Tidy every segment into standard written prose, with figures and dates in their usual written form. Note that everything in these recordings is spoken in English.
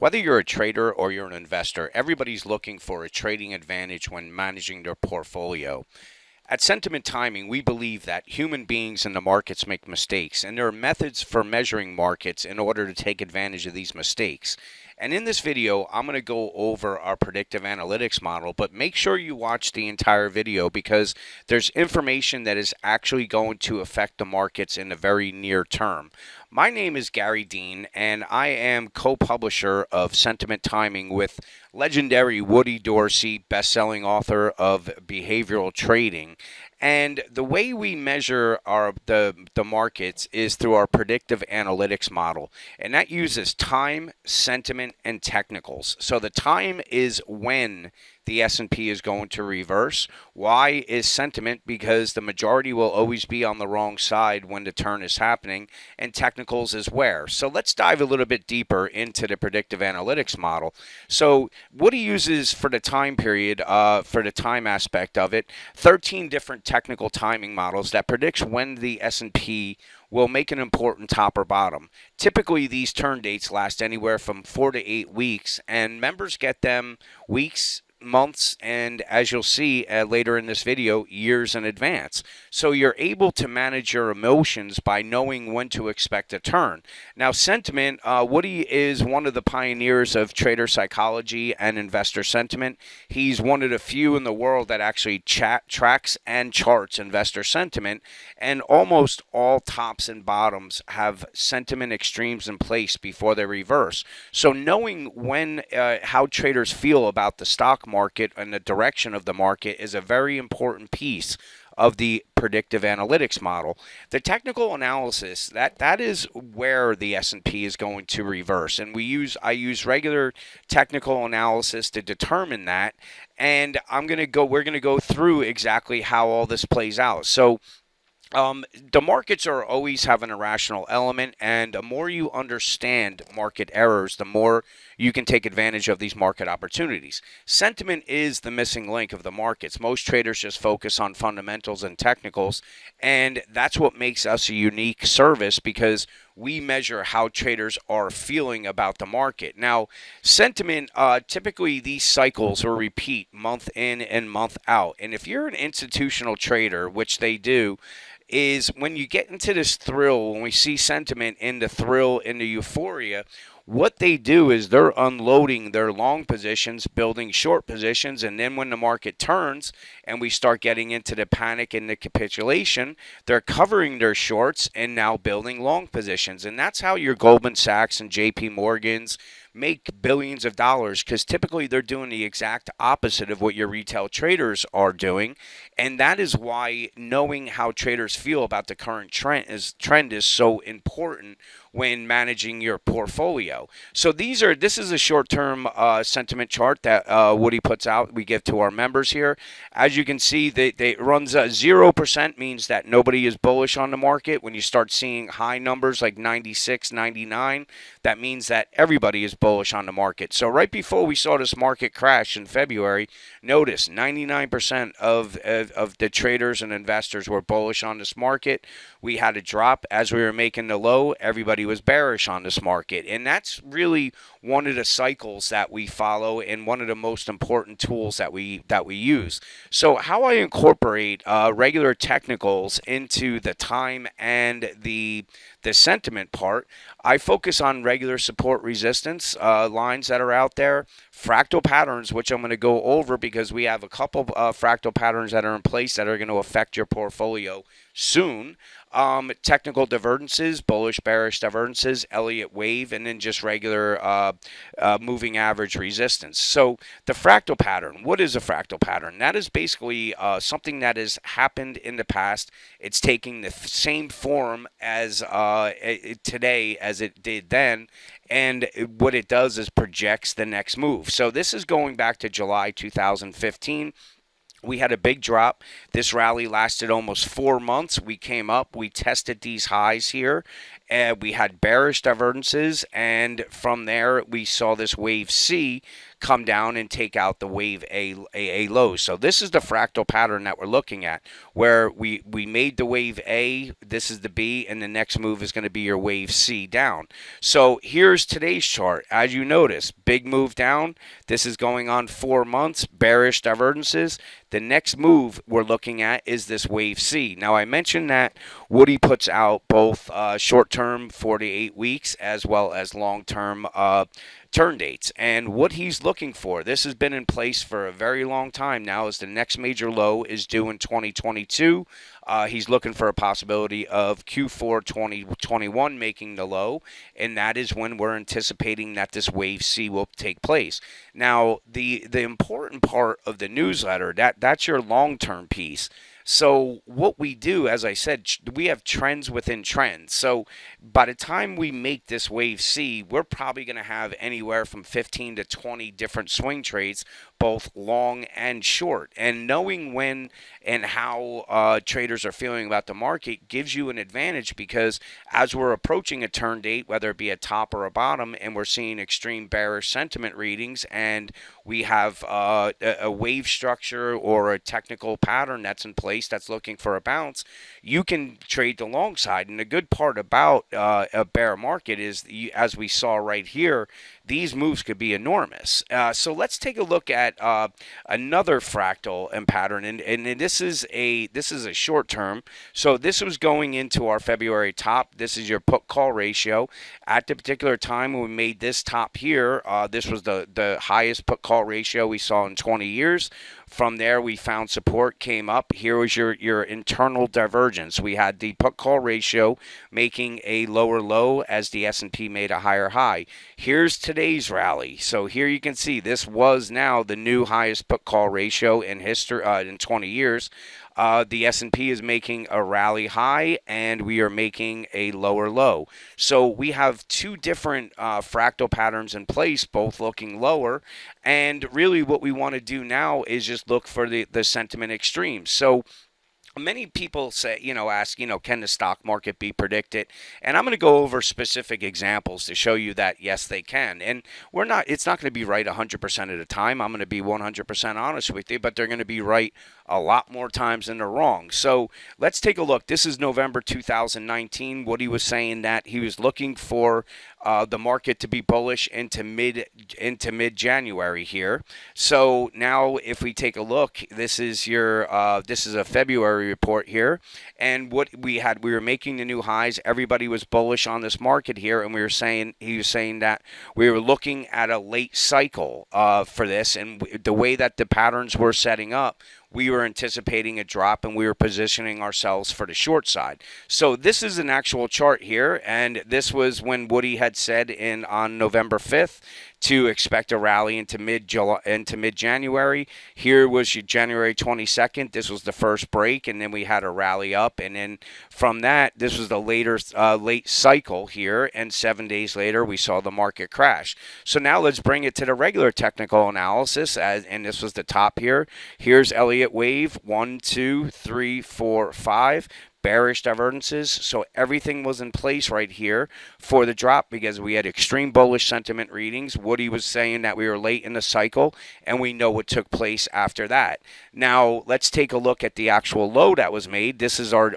Whether you're a trader or you're an investor, everybody's looking for a trading advantage when managing their portfolio. At Sentiment Timing, we believe that human beings in the markets make mistakes, and there are methods for measuring markets in order to take advantage of these mistakes. And in this video, I'm going to go over our predictive analytics model, but make sure you watch the entire video because there's information that is actually going to affect the markets in the very near term. My name is Gary Dean, and I am co-publisher of Sentiment Timing with legendary Woody Dorsey, best-selling author of Behavioral Trading. And the way we measure the markets is through our predictive analytics model, and that uses time, sentiment, and technicals. So the time is when the S&P is going to reverse. Why is sentiment? Because the majority will always be on the wrong side when the turn is happening, and technicals is where. So let's dive a little bit deeper into the predictive analytics model. So what he uses for the time period, for the time aspect of it, 13 different technical timing models that predicts when the S&P will make an important top or bottom. Typically, these turn dates last anywhere from 4 to 8 weeks, and members get them weeks, months, and as you'll see later in this video, years in advance. So you're able to manage your emotions by knowing when to expect a turn. Now, sentiment, Woody is one of the pioneers of trader psychology and investor sentiment. He's one of the few in the world that actually tracks and charts investor sentiment, and almost all tops and bottoms have sentiment extremes in place before they reverse. So knowing when how traders feel about the stock market and the direction of the market is a very important piece of the predictive analytics model. The technical analysis, that is where the S&P is going to reverse, and I use regular technical analysis to determine that, and we're going to go through exactly how all this plays out. So the markets are always have an irrational element, and the more you understand market errors, the more you can take advantage of these market opportunities. Sentiment is the missing link of the markets. Most traders just focus on fundamentals and technicals, and that's what makes us a unique service because we measure how traders are feeling about the market. Now, sentiment, typically these cycles will repeat month in and month out. And if you're an institutional trader, which they do, is when you get into this thrill, when we see sentiment in the thrill, in the euphoria, what they do is they're unloading their long positions, building short positions, and then when the market turns and we start getting into the panic and the capitulation, they're covering their shorts and now building long positions. And that's how your Goldman Sachs and JP Morgans make billions of dollars, because typically they're doing the exact opposite of what your retail traders are doing. And that is why knowing how traders feel about the current trend is so important when managing your portfolio. So this is a short-term sentiment chart that Woody puts out. We give to our members here. As you can see, it runs 0% means that nobody is bullish on the market. When you start seeing high numbers like 96, 99, that means that everybody is bullish on the market. So right before we saw this market crash in February, notice 99% of the traders and investors were bullish on this market. We had a drop as we were making the low. Everybody was bearish on this market, and that's really one of the cycles that we follow and one of the most important tools that we use. So how I incorporate regular technicals into the time and the sentiment part, I focus on regular support resistance lines that are out there, fractal patterns, which I'm going to go over because we have a couple fractal patterns that are in place that are going to affect your portfolio soon. Technical divergences, bullish, bearish divergences, Elliott wave, and then just regular moving average resistance. So the fractal pattern, what is a fractal pattern? That is basically something that has happened in the past. It's taking the same form as today as it did then, and what it does is projects the next move. So this is going back to July 2015. We had a big drop. This rally lasted almost 4 months. We came up, we tested these highs here, We had bearish divergences, and from there we saw this wave C come down and take out the wave A low. So this is the fractal pattern that we're looking at, where we made the wave A, this is the B, and the next move is going to be your wave C down. So here's today's chart. As you notice, big move down. This is going on 4 months, bearish divergences. The next move we're looking at is this wave C. Now, I mentioned that Woody puts out both short-term 48 weeks as well as long-term turn dates. And what he's looking for, this has been in place for a very long time now, is the next major low is due in 2022. He's looking for a possibility of Q4 2021 making the low, and that is when we're anticipating that this wave C will take place. Now, the important part of the newsletter, that's your long-term piece. So what we do, as I said, we have trends within trends. So by the time we make this wave C, we're probably going to have anywhere from 15 to 20 different swing trades, both long and short. And knowing when and how traders are feeling about the market gives you an advantage, because as we're approaching a turn date, whether it be a top or a bottom, and we're seeing extreme bearish sentiment readings, and we have a wave structure or a technical pattern that's in place that's looking for a bounce, you can trade the long side. And the good part about a bear market is, as we saw right here, these moves could be enormous. So let's take a look at another fractal and pattern, and this is a short term. So this was going into our February top. This is your put call ratio. At the particular time when we made this top here, this was the highest put call ratio we saw in 20 years. From there, we found support, came up. Here was your internal divergence. We had the put call ratio making a lower low as the S&P made a higher high. Here's today's rally. So here you can see this was now the new highest put call ratio in history in 20 years. The S&P is making a rally high, and we are making a lower low. So we have two different fractal patterns in place, both looking lower. And really what we want to do now is just look for the sentiment extremes. So many people say, ask, can the stock market be predicted? And I'm going to go over specific examples to show you that, yes, they can. And it's not going to be right 100% of the time. I'm going to be 100% honest with you, but they're going to be right a lot more times than they're wrong. So let's take a look. This is November 2019. Woody was saying that he was looking for the market to be bullish into mid-January here. So now if we take a look, this is a February report here, and what we were making the new highs. Everybody was bullish on this market here, and he was saying that we were looking at a late cycle for this, and the way that the patterns were setting up, we were anticipating a drop, and we were positioning ourselves for the short side. So this is an actual chart here, and this was when Woody had said on November 5th to expect a rally into mid-January. Here was your January 22nd. This was the first break, and then we had a rally up, and then from that, this was the late cycle here, and 7 days later, we saw the market crash. So now let's bring it to the regular technical analysis, and this was the top here. Here's Elliott wave, 1, 2, 3, 4, 5. Bearish divergences, so everything was in place right here for the drop, because we had extreme bullish sentiment readings. Woody was saying that we were late in the cycle, and we know what took place after that. Now let's take a look at the actual low that was made. This is our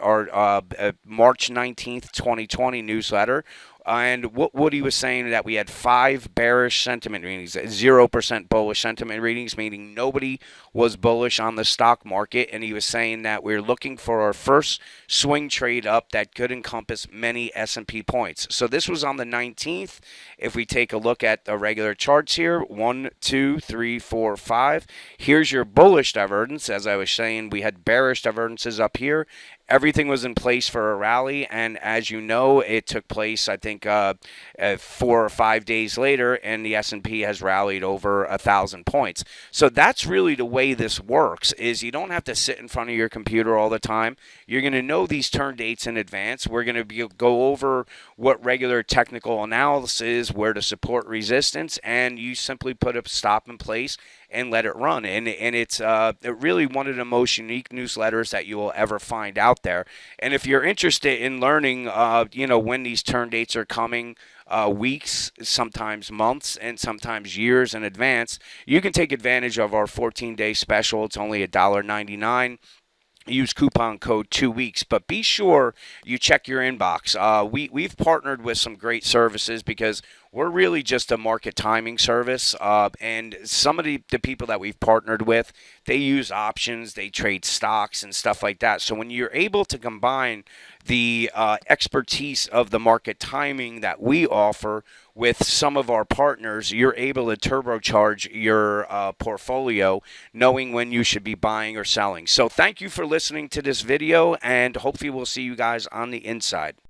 March 19th 2020 newsletter. And what Woody was saying, that we had 5 bearish sentiment readings, 0% bullish sentiment readings, meaning nobody was bullish on the stock market. And he was saying that we're looking for our first swing trade up that could encompass many S&P points. So this was on the 19th. If we take a look at the regular charts here, 1, 2, 3, 4, 5. Here's your bullish divergence. As I was saying, we had bearish divergences up here. Everything was in place for a rally, and as you know, it took place, I think, 4 or 5 days later, and the S&P has rallied over 1,000 points. So that's really the way this works, is you don't have to sit in front of your computer all the time. You're going to know these turn dates in advance. We're going to go over what regular technical analysis is, where to support resistance, and you simply put a stop in place and let it run. And it's really one of the most unique newsletters that you will ever find out there. And if you're interested in learning, when these turn dates are coming, weeks, sometimes months, and sometimes years in advance, you can take advantage of our 14-day special. It's only $1.99. Use coupon code 2 weeks, but be sure you check your inbox. We've partnered with some great services because we're really just a market timing service. And some of the people that we've partnered with, they use options, they trade stocks and stuff like that. So when you're able to combine the expertise of the market timing that we offer with some of our partners, you're able to turbocharge your portfolio, knowing when you should be buying or selling. So thank you for listening to this video, and hopefully we'll see you guys on the inside.